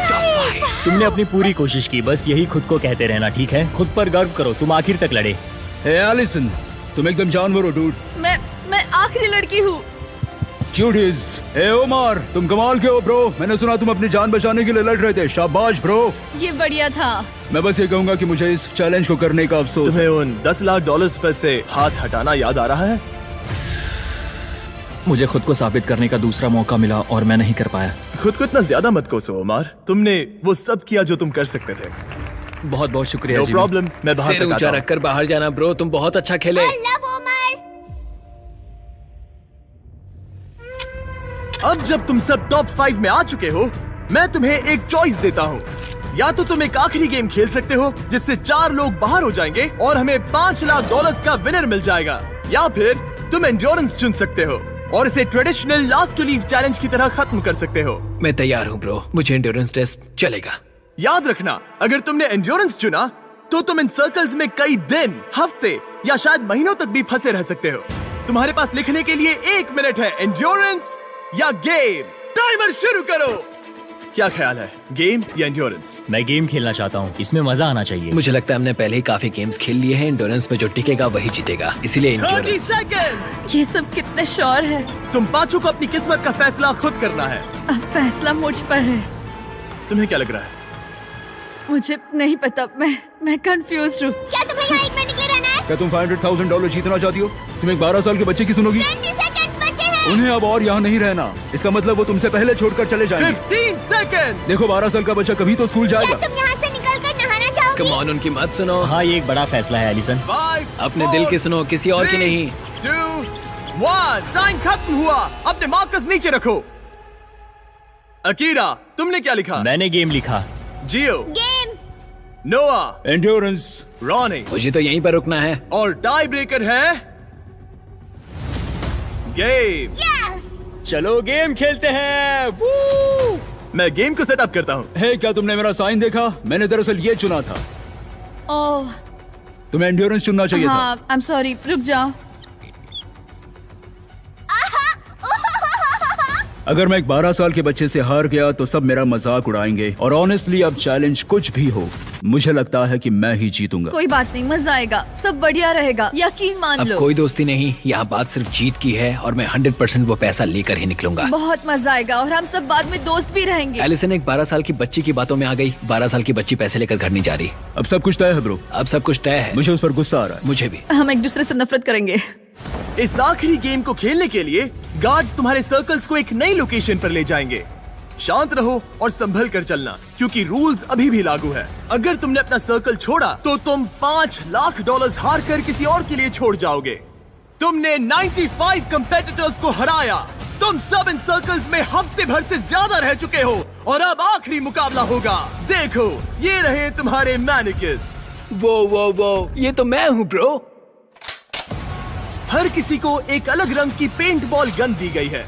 top 5। तुमने अपनी पूरी कोशिश की, बस यही खुद को कहते रहना, ठीक है? खुद पर गर्व करो, तुम आखिर तक लड़े। हे एलिसन, तुम एकदम जानवर हो डूड। मैं आखिरी लड़की हूँ। क्यूटीज। हे ओमार, तुम कमाल के हो ब्रो। मैंने सुना तुम अपनी जान बचाने के लिए लड़ रहे थे। शाबाश ब्रो। ये बढ़िया था। मैं बस ये कहूंगा कि मुझे इस चैलेंज को करने का अफसोस। तुम्हें उन $10 लाख पर से हाथ हटाना याद आ रहा है? मुझे खुद को साबित करने का दूसरा मौका मिला और मैं नहीं कर पाया। खुद को इतना ज्यादा मत कोसो ओमार। तुमने वो सब किया जो तुम कर सकते थे। बहुत बहुत शुक्रिया। नो प्रॉब्लम, मैं बाहर सिर तक ऊंचा आता हूं। रखकर बाहर जाना ब्रो, तुम बहुत अच्छा खेले। अब जब तुम सब टॉप 5 में आ चुके हो, मैं तुम्हें एक चॉइस देता हूँ। या तो तुम एक आखिरी गेम खेल सकते हो जिससे 4 लोग बाहर हो जाएंगे और हमें $5 लाख का विनर मिल जाएगा, या फिर तुम एंड्योरेंस चुन सकते हो और इसे traditional last to leave challenge की तरह खत्म कर सकते हो। मैं तैयार हूँ ब्रो, मुझे एंड्योरेंस टेस्ट चलेगा। याद रखना, अगर तुमने एंड्योरेंस चुना तो तुम इन सर्कल्स में कई दिन, हफ्ते या शायद महीनों तक भी फंसे रह सकते हो। तुम्हारे पास लिखने के लिए 1 मिनट है। एंड्योरेंस या गेम? टाइमर शुरू करो। क्या ख्याल है, गेम या एंड्योरेंस? मैं गेम खेलना चाहता हूँ, इसमें मजा आना चाहिए। मुझे लगता है हमने पहले ही काफी गेम्स खेल लिए हैं। एंड्योरेंस में जो टिकेगा वही जीतेगा, इसीलिए 30 एंड्योरेंस। सेकंड। ये सब कितने श्योर है। तुम पांचों को अपनी किस्मत का फैसला खुद करना है। अब फैसला मुझ पर है। तुम्हें क्या लग रहा है? मुझे नहीं पता, मैं कंफ्यूज हूँ। क्या तुम्हें यहाँ 1 मिनट के लिए रहना है? क्या तुम $500,000 जीतना चाहती हो? तुम एक 12 साल के बच्चे की सुनोगी? 20 सेकंड्स बचे हैं। उन्हें अब और यहाँ नहीं रहना। इसका मतलब वो तुमसे पहले छोड़कर चले जाएंगे। 15 सेकंड। देखो, 12 साल का बच्चा कभी तो स्कूल जाएगा। क्या तुम यहाँ से निकलकर नहाना चाहोगी? कम ऑन, उनकी मत सुनो। हाँ, ये एक बड़ा फैसला है एलिसन। 5, अपने दिल की सुनो, किसी और की 3, नहीं। 2, 1। टाइम खत्म हुआ। अपने मार्कर्स नीचे रखो। अकीरा, तुमने क्या लिखा? मैंने गेम लिखा। जियो, गेम। नोआ, एंड्योरेंस। रॉनी, मुझे तो यहीं पर रुकना है। और टाई ब्रेकर है गेम। यस। चलो गेम खेलते हैं। वू! मैं गेम को सेटअप करता हूँ। हे, क्या तुमने मेरा साइन देखा? मैंने दरअसल ये चुना था। ओह तुम्हें एंड्योरेंस चुनना चाहिए था। हाँ, आई एम सॉरी, रुक जाओ। अगर मैं एक 12 साल के बच्चे से हार गया तो सब मेरा मजाक उड़ाएंगे, और ऑनेस्टली अब चैलेंज कुछ भी हो, मुझे लगता है कि मैं ही जीतूंगा। कोई बात नहीं, मजा आएगा, सब बढ़िया रहेगा, यकीन मान अब लो। कोई दोस्ती नहीं, यहाँ बात सिर्फ जीत की है और मैं 100% वो पैसा लेकर ही निकलूंगा। बहुत मजा आएगा और हम सब बाद में दोस्त भी रहेंगे। एलिसन एक 12 साल की बच्ची की बातों में आ गई। 12 साल की बच्ची पैसे लेकर घर नहीं जा रही। अब सब कुछ तय है ब्रो। अब सब कुछ तय है। मुझे उस पर गुस्सा आ रहा है। मुझे भी। हम एक दूसरे से नफरत करेंगे। इस आखिरी गेम को खेलने के लिए गार्ड्स तुम्हारे सर्कल्स को एक नई लोकेशन पर ले जाएंगे। शांत रहो और संभल कर चलना, क्योंकि रूल्स अभी भी लागू है। अगर तुमने अपना सर्कल छोड़ा तो तुम $5 लाख हार कर किसी और के लिए छोड़ जाओगे। तुमने 95 कंपेटिटर्स को हराया। तुम सब इन सर्कल्स में हफ्ते भर से ज्यादा रह चुके हो और अब आखिरी मुकाबला होगा। देखो, ये रहे तुम्हारे मैनिकिन्स। वो ये तो मैं हूँ ब्रो। हर किसी को एक अलग रंग की पेंट बॉल गन दी गई है।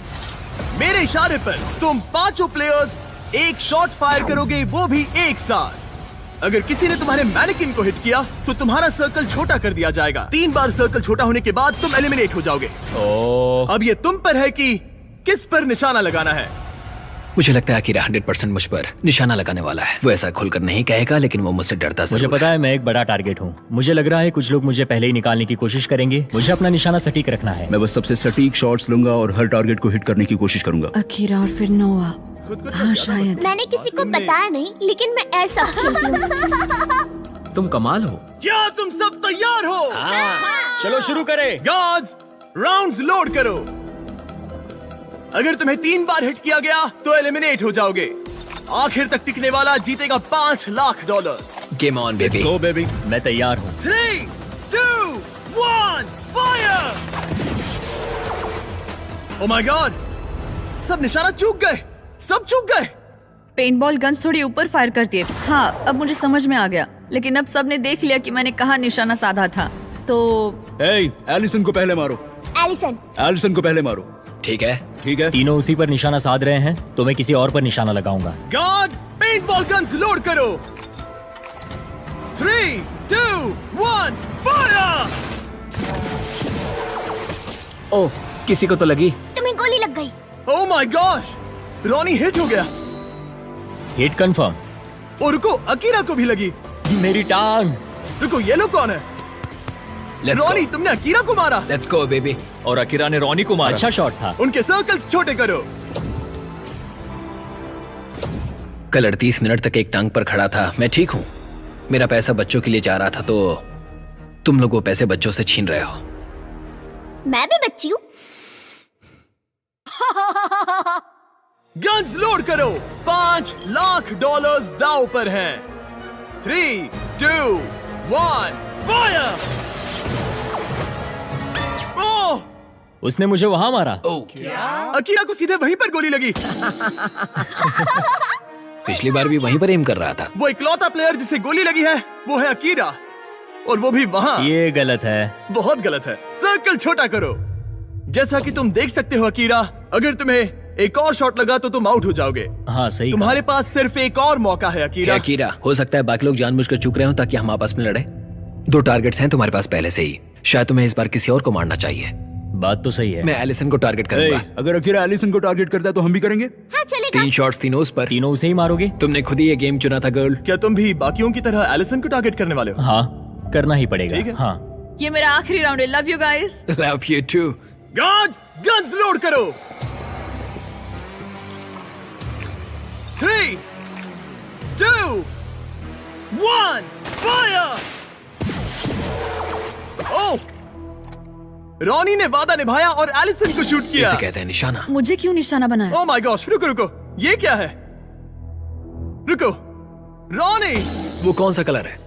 मेरे इशारे पर तुम पांचों प्लेयर्स एक शॉट फायर करोगे, वो भी एक साथ। अगर किसी ने तुम्हारे मैनिकिन को हिट किया तो तुम्हारा सर्कल छोटा कर दिया जाएगा। 3 बार सर्कल छोटा होने के बाद तुम एलिमिनेट हो जाओगे। अब ये तुम पर है कि किस पर निशाना लगाना है। मुझे लगता है अकीरा 100% मुझ पर निशाना लगाने वाला है। वो ऐसा खुलकर नहीं कहेगा, लेकिन वो मुझसे डरता मुझे जरूर पता है मैं एक बड़ा टारगेट हूँ। मुझे लग रहा है कुछ लोग मुझे पहले ही निकालने की कोशिश करेंगे। मुझे अपना निशाना सटीक रखना है। मैं बस सबसे सटीक शॉट्स लूंगा और हर टारगेट को हिट करने की कोशिश करूंगा। अकीरा और फिर नोआ। हाँ शायद। मैंने किसी को बताया नहीं, लेकिन मैं एयरसॉफ्ट खेलती हूँ। तुम कमाल हो। क्या तुम सब तैयार हो? चलो शुरू करें। गार्ड्स, राउंड्स लोड करो। अगर तुम्हें 3 बार हिट किया गया तो एलिमिनेट हो जाओगे। आखिर तक टिकने वाला जीतेगा $5 lakh. Game on baby. Let's go, baby। मैं तैयार हूँ। 3, 2, 1, फायर! ओह माय गॉड, सब निशाना चूक गए, सब चूक गए। पेंटबॉल गन्स थोड़ी ऊपर फायर करती है। हाँ, अब मुझे समझ में आ गया। लेकिन अब सबने देख लिया कि मैंने कहाँ निशाना साधा था। तो एलिसन को पहले मारो। एलिसन को पहले मारो। ठीक है, ठीक है। तीनों उसी पर निशाना साध रहे हैं, तो मैं किसी और पर निशाना लगाऊंगा। गार्ड्स, पेंटबॉल गन्स लोड करो। 3, 2, 1, फायर! ओह, किसी को तो लगी। तुम्हें गोली लग गई। Oh my gosh, Ronnie hit हो गया। Hit confirm. और रुको, अकीरा को भी लगी। मेरी टांग। रुको, ये लोग कौन है? रॉनी, तुमने अकीरा को मारा। Let's go baby. और अकीरा ने रॉनी को मारा। अच्छा शॉट था। उनके सर्कल्स छोटे करो। कल 38 मिनट तक एक टांग पर खड़ा था। मैं ठीक हूँ। मेरा पैसा बच्चों के लिए जा रहा था, तो तुम लोग वो पैसे बच्चों से छीन रहे हो। मैं भी बच्ची हूँ। गन्स लोड करो। $5 लाख दांव पर हैं। 3, 2, 1, फायर! ओह! उसने मुझे वहां मारा। अकीरा को सीधे वहीं पर गोली लगी। पिछली बार भी वहीं पर एम कर रहा था। वो इकलौता प्लेयर जिसे गोली लगी है वो है अकीरा, और वो भी वहाँ। ये गलत है। बहुत गलत है। सर्कल छोटा करो। जैसा कि तुम देख सकते हो अकीरा, अगर तुम्हें एक और शॉट लगा तो तुम आउट हो जाओगे। हाँ सही। तुम्हारे पास सिर्फ एक और मौका है अकीरा। अकीरा, हो सकता है बाकी लोग जानबूझकर चूक रहे हो ताकि हम आपस में लड़े। 2 टारगेट्स हैं तुम्हारे पास पहले से ही। शायद तुम्हें इस बार किसी और को मारना चाहिए। बात तो सही है। मैं एलिसन को टारगेट करूंगा। अगर अकीरा एलिसन को टारगेट करता है तो हम भी करेंगे। हाँ चलेगा। 3 शॉट्स तीनों उस पर। तीनों उसे ही मारोगे? तुमने खुद ही ये गेम चुना था गर्ल। क्या तुम भी बाकियों की तरह एलिसन को टारगेट करने वाले हो? हाँ, करना ही पड़ेगा। ठीक है। हाँ। ये मेरा आखिरी राउंड है। Love you guys. Love you too. Guards, guns load करो। 3, 2, 1, फायर! ओह! रॉनी ने वादा निभाया और एलिसन को शूट किया। इसे कहते हैं निशाना। मुझे क्यों निशाना बनाया? ओह माय गॉश, रुको रुको, ये क्या है? रुको, रॉनी, वो कौन सा कलर है?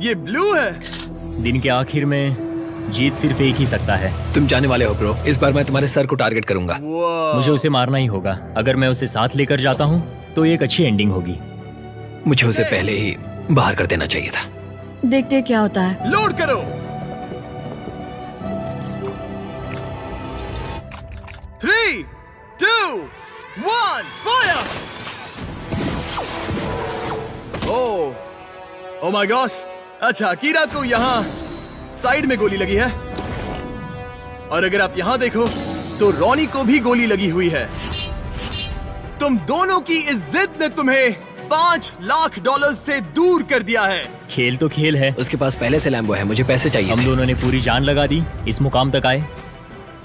ये ब्लू है। दिन के आखिर में जीत सिर्फ एक ही सकता है। तुम जाने वाले हो ब्रो। इस बार मैं तुम्हारे सर को टारगेट करूंगा। मुझे उसे मारना ही होगा। अगर मैं उसे साथ लेकर जाता हूँ तो एक अच्छी एंडिंग होगी। मुझे उसे पहले ही बाहर कर देना चाहिए था। देखते क्या होता है। लोड करो। 3, 2, 1, फायर! Oh my gosh. अच्छा, अकीरा को यहाँ साइड में गोली लगी है, और अगर आप यहाँ देखो तो रॉनी को भी गोली लगी हुई है। तुम दोनों की इस जिद ने तुम्हें $5 लाख से दूर कर दिया है। खेल तो खेल है। उसके पास पहले से लैम्बो है। मुझे पैसे चाहिए। हम दोनों ने पूरी जान लगा दी, इस मुकाम तक आए।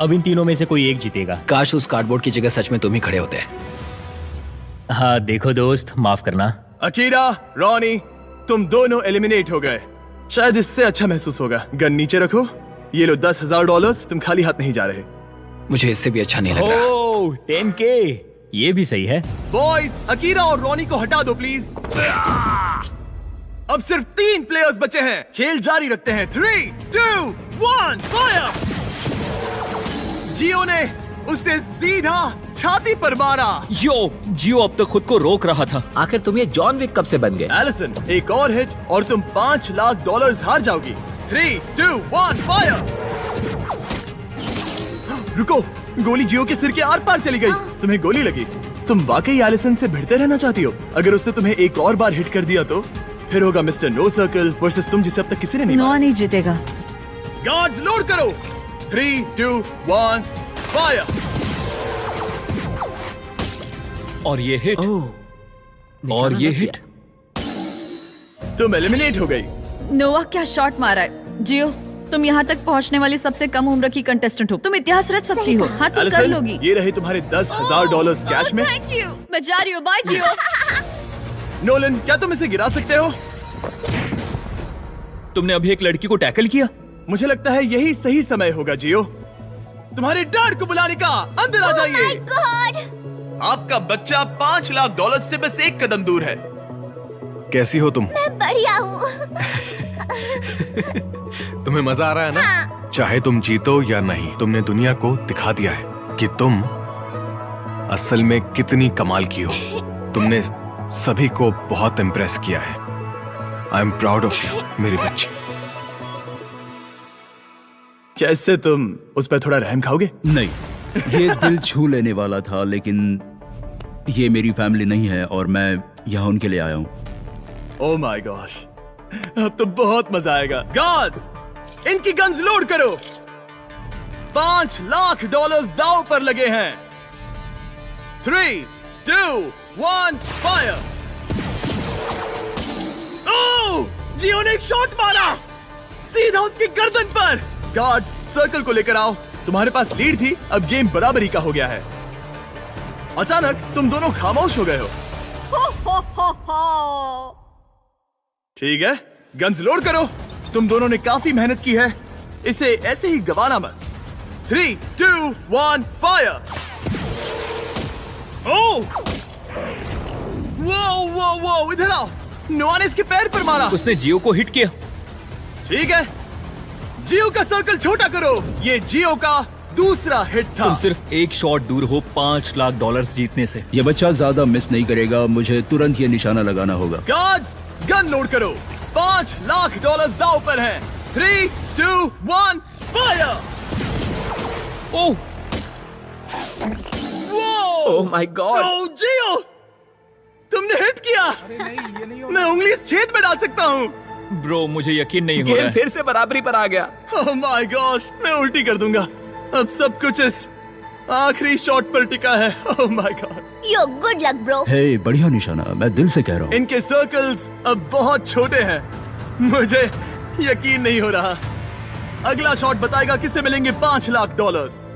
अब इन तीनों में से कोई एक जीतेगा। काश उस कार्डबोर्ड की जगह सच में तुम ही खड़े होते। हाँ देखो दोस्त, माफ करना। अकीरा, रॉनी, तुम दोनों एलिमिनेट हो गए। शायद इससे अच्छा महसूस होगा। गन नीचे रखो। ये लो $10,000। तुम खाली हाथ नहीं जा रहे। मुझे इससे भी अच्छा नहीं लग रहा। ओह, 10K, ये भी सही है। बॉयज, अकीरा और रॉनी को हटा दो प्लीज। अब सिर्फ 3 प्लेयर्स बचे हैं। खेल जारी रखते हैं। 3, 2, 1, फायर! जियो ने उसे सीधा छाती पर मारा। जियो अब तक खुद को रोक रहा था। आखिर तुम ये जॉन विक कब से बन गए? एलिसन, एक और हिट और तुम $5 लाख हार जाओगी। 3, 2, 1, फायर! रुको, गोली जियो के सिर के आर पार चली गई। तुम्हें गोली लगी। तुम वाकई एलिसन से भिड़ते रहना चाहती हो? अगर उसने तुम्हें एक और बार हिट कर दिया तो फिर होगा मिस्टर नो सर्कल वर्सेस तुम, जिसे अब तक किसी ने नहीं नोआ नहीं जीतेगा। गार्ड्स लोड करो। 3, 2, 1, फायर! और ये हिट और ये हिट। तुम एलिमिनेट हो गई। नोवा क्या शॉट मारा है। जियो, तुम यहाँ तक पहुँचने वाली सबसे कम उम्र की कंटेस्टेंट हो। तुम इतिहास रच सकती हो। हाँ, तुम कर एलिसन, लोगी। ये रहे तुम्हारे $10,000 कैश में। Thank you. मैं जा रही हूँ। बाय जियो। नोलन, क्या तुम इसे गिरा सकते हो? तुमने अभी एक लड़की को टैकल किया। मुझे लगता है यही सही समय होगा जियो, तुम्हारे डैड को बुलाने का। अंदर आ जाइए। आपका बच्चा $5,00,000 से बस एक कदम दूर है। कैसी हो तुम? मैं बढ़िया हूँ। तुम्हें मजा आ रहा है ना? चाहे तुम जीतो या नहीं, तुमने दुनिया को दिखा दिया है कि तुम असल में कितनी कमाल की हो। तुमने सभी को बहुत इम्प्रेस किया है। I am proud of you मेरी बच्ची। कैसे तुम उस पर थोड़ा रहम खाओगे? नहीं, ये दिल छू लेने वाला था, लेकिन ये मेरी फैमिली नहीं है और मैं यहाँ उनके लिए आया हूँ। ओह माय गॉश, अब तो बहुत मजा आएगा। गार्ड्स, इनकी गन्स लोड करो। $5,00,000 दांव पर लगे हैं। 3, 2, 1, फायर। ओह, जियो ने एक शॉट मारा सीधा उसकी गर्दन पर। गार्ड्स, सर्कल को लेकर आओ। तुम्हारे पास लीड थी, अब गेम बराबरी का हो गया है। अचानक तुम दोनों खामोश हो गए हो। ठीक है, गन्स लोड करो। तुम दोनों ने काफी मेहनत की है, इसे ऐसे ही गवाना मत। 3, 2, 1, फायर। ओह, वो, इधर आओ। नोआ ने इसके पैर पर मारा। उसने जियो को हिट किया। ठीक है, जियो का सर्कल छोटा करो। ये जियो का दूसरा हिट था। तुम सिर्फ एक शॉट दूर हो $5,00,000 जीतने से। ये बच्चा ज्यादा मिस नहीं करेगा, मुझे तुरंत ये निशाना लगाना होगा। गार्ड्स, गन लोड करो। $5,00,000 दांव पर हैं। 3, 2, 1, fire. Oh, oh my god. Oh जियो, तुमने हिट किया। मैं उंगली इस छेद में डाल सकता हूँ। ब्रो, मुझे यकीन नहीं हो रहा गेम है। फिर से बराबरी पर आ गया। ओह माय गॉश, मैं उल्टी कर दूंगा। अब सब कुछ इस आखिरी शॉट पर टिका है। Oh my god. Yo good luck bro. Hey, बढ़िया निशाना, मैं दिल से कह रहा हूँ। इनके सर्कल्स अब बहुत छोटे हैं। मुझे यकीन नहीं हो रहा। अगला शॉट बताएगा किसे मिलेंगे $5,00,000।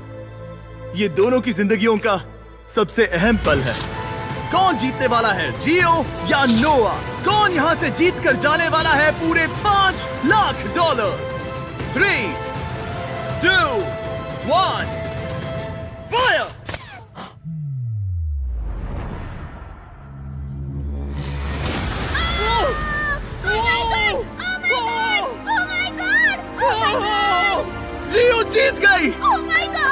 ये दोनों की जिंदगियों का सबसे अहम पल है। कौन जीतने वाला है, जियो या नोआ? कौन यहाँ से जीत कर जाने वाला है पूरे $5,00,000? 3, 2, 1, फायर। जियो जीत गई।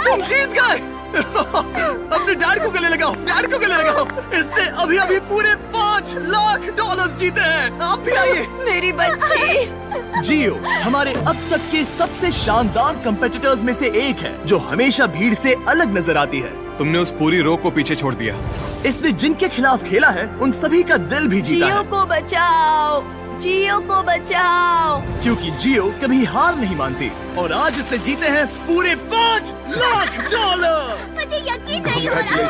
तुम जीत गए। अपने डैड को गले लगाओ, डैड को गले लगाओ। इसने अभी अभी पूरे $5,00,000 जीते हैं। आप भी आइए। मेरी बच्ची। जियो हमारे अब तक के सबसे शानदार कंपेटिटर्स में से एक है, जो हमेशा भीड़ से अलग नजर आती है। तुमने उस पूरी रो को पीछे छोड़ दिया। इसने जिनके खिलाफ खेला है उन सभी का दिल भी जीता जियो है। को बचाओ, जियो को बचाओ। क्योंकि जियो कभी हार नहीं मानती और आज इसने जीते हैं पूरे $5,00,000। मुझे यकीन नहीं हो रहा।